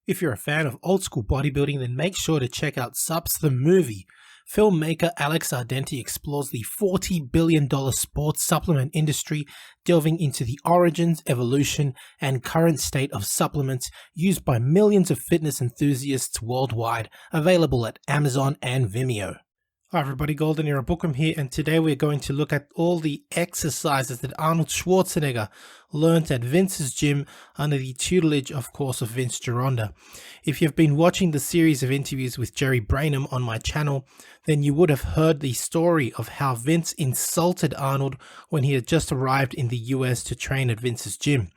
If you're a fan of old school bodybuilding, then make sure to check out Subs the Movie. Filmmaker Alex Ardenti explores the $40 billion sports supplement industry, delving into the origins, evolution, and current state of supplements used by millions of fitness enthusiasts worldwide, available at Amazon and Vimeo. Hi everybody, Golden Era Bookham here, and today we're going to look at all the exercises that Arnold Schwarzenegger learned at Vince's gym under the tutelage, of course, of Vince Gironda. If you've been watching the series of interviews with Jerry Brainum on my channel, then you would have heard the story of how Vince insulted Arnold when he had just arrived in the US to train at Vince's gym.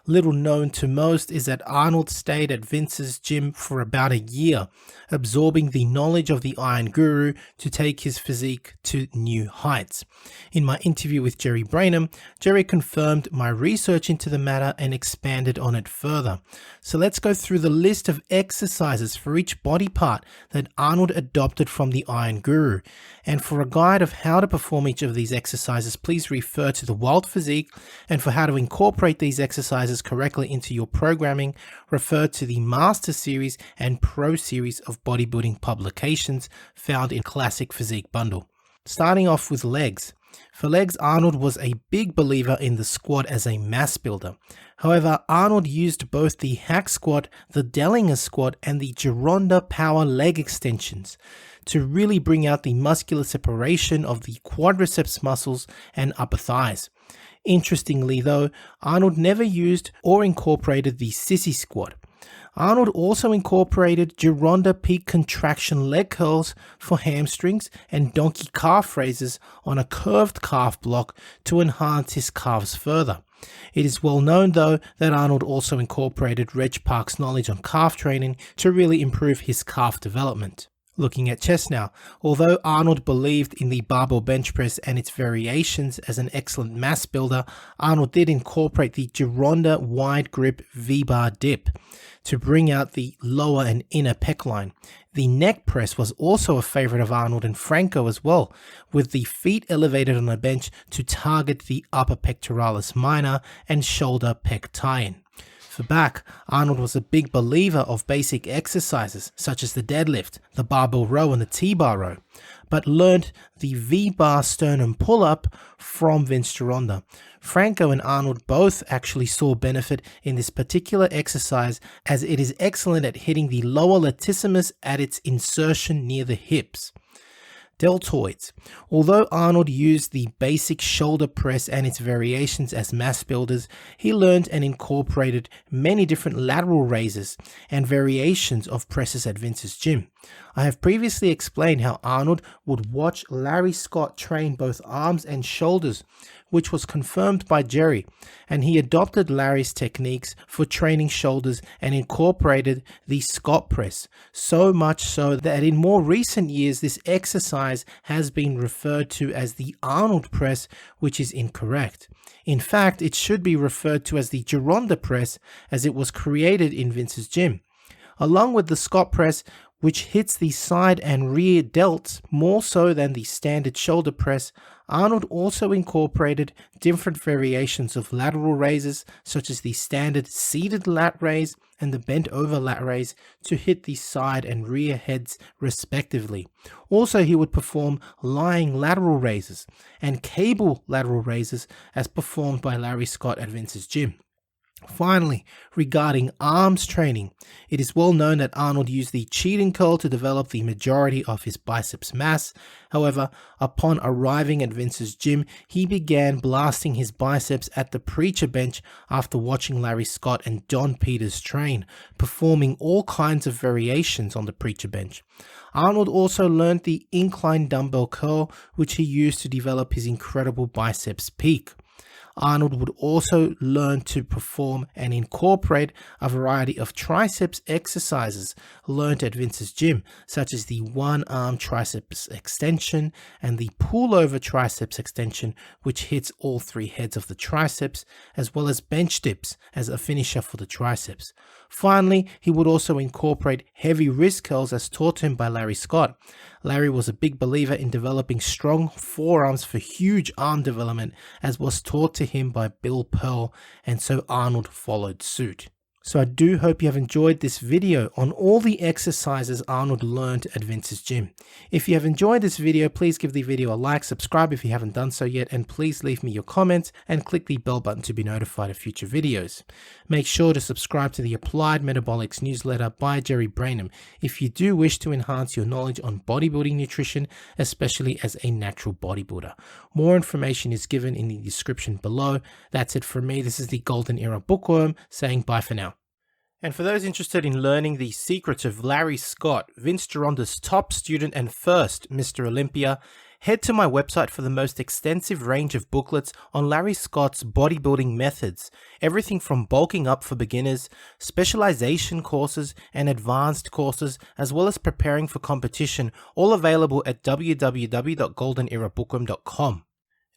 Little known to most is that Arnold stayed at Vince's gym for about a year, absorbing the knowledge of the Iron Guru to take his physique to new heights. In my interview with Jerry Brainum, Jerry confirmed my research into the matter and expanded on it further. So let's go through the list of exercises for each body part that Arnold adopted from the Iron Guru. And for a guide of how to perform each of these exercises, please refer to the Wild Physique, and for how to incorporate these exercises correctly into your programming, refer to the Master Series and Pro Series of bodybuilding publications found in Classic Physique Bundle. Starting off with legs. For legs, Arnold was a big believer in the squat as a mass builder. However, Arnold used both the hack squat, the Dellinger squat, and the Gironda power leg extensions to really bring out the muscular separation of the quadriceps muscles and upper thighs. Interestingly though, Arnold never used or incorporated the sissy squat. Arnold also incorporated Gironda peak contraction leg curls for hamstrings and donkey calf raises on a curved calf block to enhance his calves further. It is well known though that Arnold also incorporated Reg Park's knowledge on calf training to really improve his calf development. Looking at chest now, although Arnold believed in the barbell bench press and its variations as an excellent mass builder, Arnold did incorporate the Gironda wide grip V-bar dip to bring out the lower and inner pec line. The neck press was also a favorite of Arnold and Franco as well, with the feet elevated on a bench to target the upper pectoralis minor and shoulder pec tie-in. For back, Arnold was a big believer of basic exercises such as the deadlift, the barbell row and the T-bar row, but learned the V-bar sternum pull-up from Vince Gironda. Franco and Arnold both actually saw benefit in this particular exercise as it is excellent at hitting the lower latissimus at its insertion near the hips. Deltoids. Although Arnold used the basic shoulder press and its variations as mass builders, he learned and incorporated many different lateral raises and variations of presses at Vince's gym. I have previously explained how Arnold would watch Larry Scott train both arms and shoulders, which was confirmed by Jerry, and he adopted Larry's techniques for training shoulders and incorporated the Scott press, so much so that in more recent years this exercise has been referred to as the Arnold press, which is incorrect. In fact, it should be referred to as the Gironda press as it was created in Vince's gym. Along with the Scott press, which hits the side and rear delts more so than the standard shoulder press, Arnold also incorporated different variations of lateral raises such as the standard seated lat raise and the bent over lat raise to hit the side and rear heads respectively. Also, he would perform lying lateral raises and cable lateral raises as performed by Larry Scott at Vince's gym. Finally, regarding arms training, it is well known that Arnold used the cheating curl to develop the majority of his biceps mass. However, upon arriving at Vince's gym, he began blasting his biceps at the preacher bench after watching Larry Scott and Don Peters train, performing all kinds of variations on the preacher bench. Arnold also learned the incline dumbbell curl, which he used to develop his incredible biceps peak. Arnold would also learn to perform and incorporate a variety of triceps exercises learned at Vince's gym, such as the one-arm triceps extension and the pull-over triceps extension, which hits all three heads of the triceps, as well as bench dips as a finisher for the triceps. Finally, he would also incorporate heavy wrist curls as taught to him by Larry Scott. Larry was a big believer in developing strong forearms for huge arm development, as was taught to him by Bill Pearl, and so Arnold followed suit. So I do hope you have enjoyed this video on all the exercises Arnold learned at Vince's gym. If you have enjoyed this video, please give the video a like, subscribe if you haven't done so yet, and please leave me your comments and click the bell button to be notified of future videos. Make sure to subscribe to the Applied Metabolics newsletter by Jerry Brainum if you do wish to enhance your knowledge on bodybuilding nutrition, especially as a natural bodybuilder. More information is given in the description below. That's it from me. This is the Golden Era Bookworm saying bye for now. And for those interested in learning the secrets of Larry Scott, Vince Gironda's top student and first Mr. Olympia, head to my website for the most extensive range of booklets on Larry Scott's bodybuilding methods. Everything from bulking up for beginners, specialization courses, and advanced courses, as well as preparing for competition, all available at www.goldenerabookworm.com.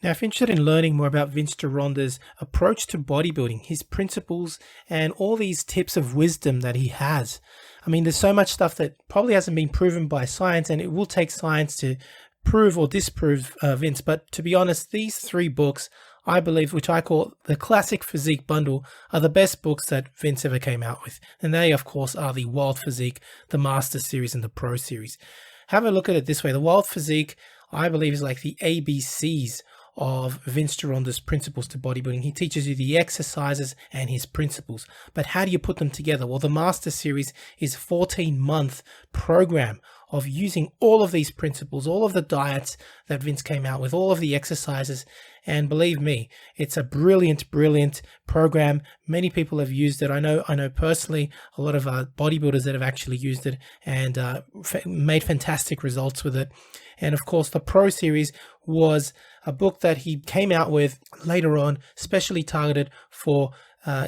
Now, if you're interested in learning more about Vince Gironda's approach to bodybuilding, his principles, and all these tips of wisdom that he has, I mean, there's so much stuff that probably hasn't been proven by science, and it will take science to prove or disprove Vince. But to be honest, these 3 books, I believe, which I call the Classic Physique Bundle, are the best books that Vince ever came out with. And they, of course, are the Wild Physique, the Master Series, and the Pro Series. Have a look at it this way. The Wild Physique, I believe, is like the ABCs of Vince Gironda's principles to bodybuilding. He teaches you the exercises and his principles, but how do you put them together? Well, the Master Series is a 14-month program of using all of these principles, all of the diets that Vince came out with, all of the exercises, and believe me, it's a brilliant program. Many people have used it. I know personally a lot of bodybuilders that have actually used it and made fantastic results with it. And of course, the Pro Series was a book that he came out with later on, specially targeted for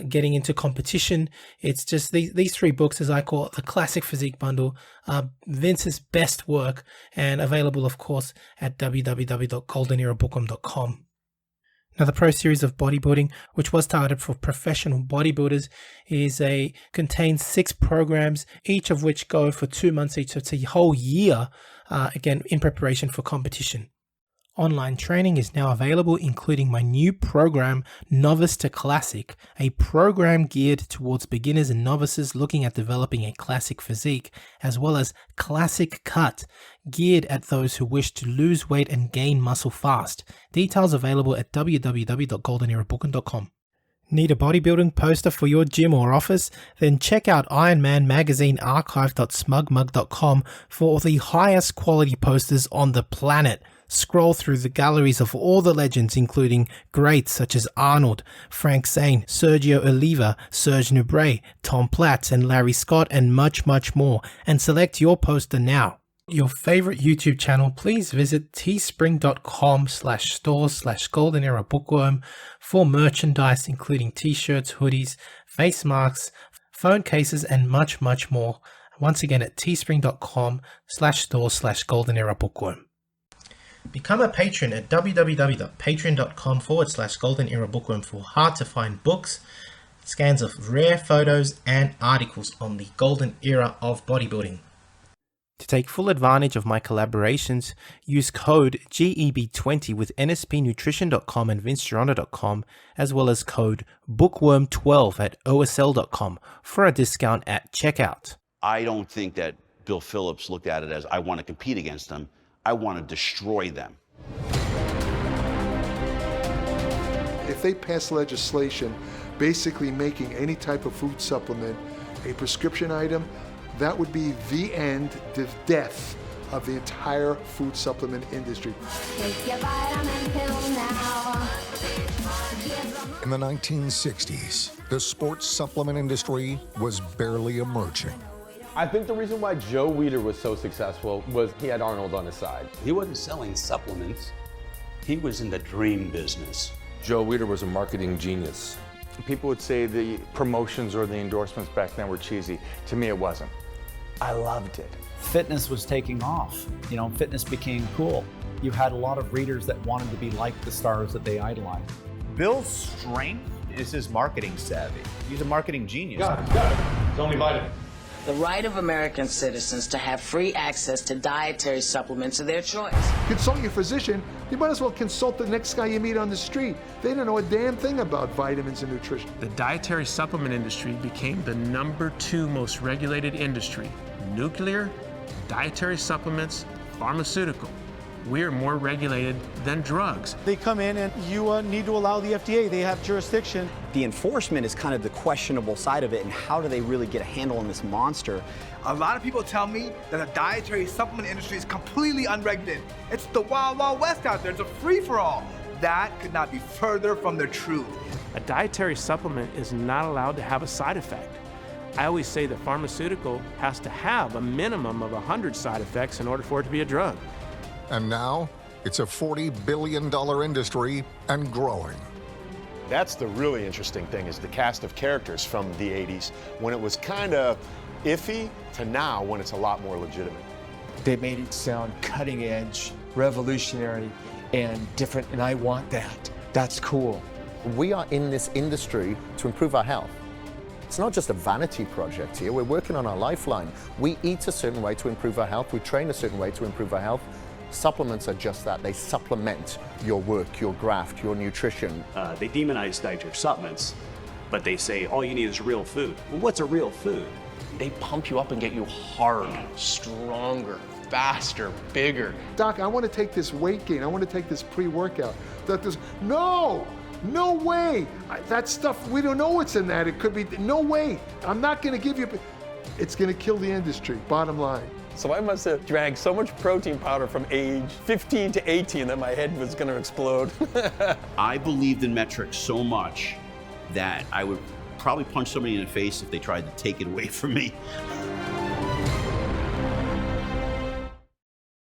getting into competition. It's just these 3 books, as I call it, the Classic Physique Bundle, Vince's best work, and available, of course, at www.goldenerabookworm.com. Now, the Pro Series of Bodybuilding, which was targeted for professional bodybuilders, contains 6 programs, each of which go for 2 months each. So it's a whole year, again, in preparation for competition. Online training is now available, including my new program, Novice to Classic, a program geared towards beginners and novices looking at developing a classic physique, as well as Classic Cut, geared at those who wish to lose weight and gain muscle fast. Details available at www.goldenerabookworm.com. Need a bodybuilding poster for your gym or office? Then check out Iron Man Magazine archive.smugmug.com for the highest quality posters on the planet. Scroll through the galleries of all the legends, including greats such as Arnold, Frank Zane, Sergio Oliva, Serge Nubret, Tom Platz, and Larry Scott, and much more, and select your poster now. Your favorite YouTube channel, please visit teespring.com/stores/goldenerabookworm for merchandise, including t-shirts, hoodies, face masks, phone cases, and much more. Once again, at teespring.com/stores/goldenerabookworm. Become a patron at www.patreon.com/goldenerabookworm for hard to find books, scans of rare photos, and articles on the golden era of bodybuilding. To take full advantage of my collaborations, use code GEB20 with nspnutrition.com and vincegironda.com, as well as code bookworm12 at osl.com for a discount at checkout. I don't think that Bill Phillips looked at it as, I want to compete against them. I want to destroy them. If they pass legislation basically making any type of food supplement a prescription item, that would be the end, the death of the entire food supplement industry. Take your vitamin pill now. In the 1960s, the sports supplement industry was barely emerging. I think the reason why Joe Weider was so successful was he had Arnold on his side. He wasn't selling supplements. He was in the dream business. Joe Weider was a marketing genius. People would say the promotions or the endorsements back then were cheesy. To me, it wasn't. I loved it. Fitness was taking off. You know, fitness became cool. You had a lot of readers that wanted to be like the stars that they idolized. Bill's strength is his marketing savvy. He's a marketing genius. Got it. It's only vitamin. the right of American citizens to have free access to dietary supplements of their choice. Consult your physician. You might as well consult the next guy you meet on the street. They don't know a damn thing about vitamins and nutrition. The dietary supplement industry became the #2 most regulated industry. Nuclear, dietary supplements, pharmaceutical. We're more regulated than drugs. They come in and you need to allow the FDA. They have jurisdiction. The enforcement is kind of the questionable side of it, and how do they really get a handle on this monster? A lot of people tell me that the dietary supplement industry is completely unregulated. It's the wild, wild west out there. It's a free-for-all. That could not be further from the truth. A dietary supplement is not allowed to have a side effect. I always say that pharmaceutical has to have a minimum of 100 side effects in order for it to be a drug. And now, it's a $40 billion industry and growing. That's the really interesting thing, is the cast of characters from the 80s, when it was kind of iffy, to now when it's a lot more legitimate. They made it sound cutting edge, revolutionary, and different, and I want that. That's cool. We are in this industry to improve our health. It's not just a vanity project here. We're working on our lifeline. We eat a certain way to improve our health. We train a certain way to improve our health. Supplements are just that. They supplement your work, your graft, your nutrition. They demonize dietary supplements, but they say all you need is real food. Well, what's a real food? They pump you up and get you hard, stronger, faster, bigger. Doc, I want to take this weight gain. I want to take this pre-workout. No way. That stuff, we don't know what's in that. It could be, no way. I'm not going to give you, it's going to kill the industry, bottom line. So I must have drank so much protein powder from age 15 to 18 that my head was going to explode. I believed in metrics so much that I would probably punch somebody in the face if they tried to take it away from me.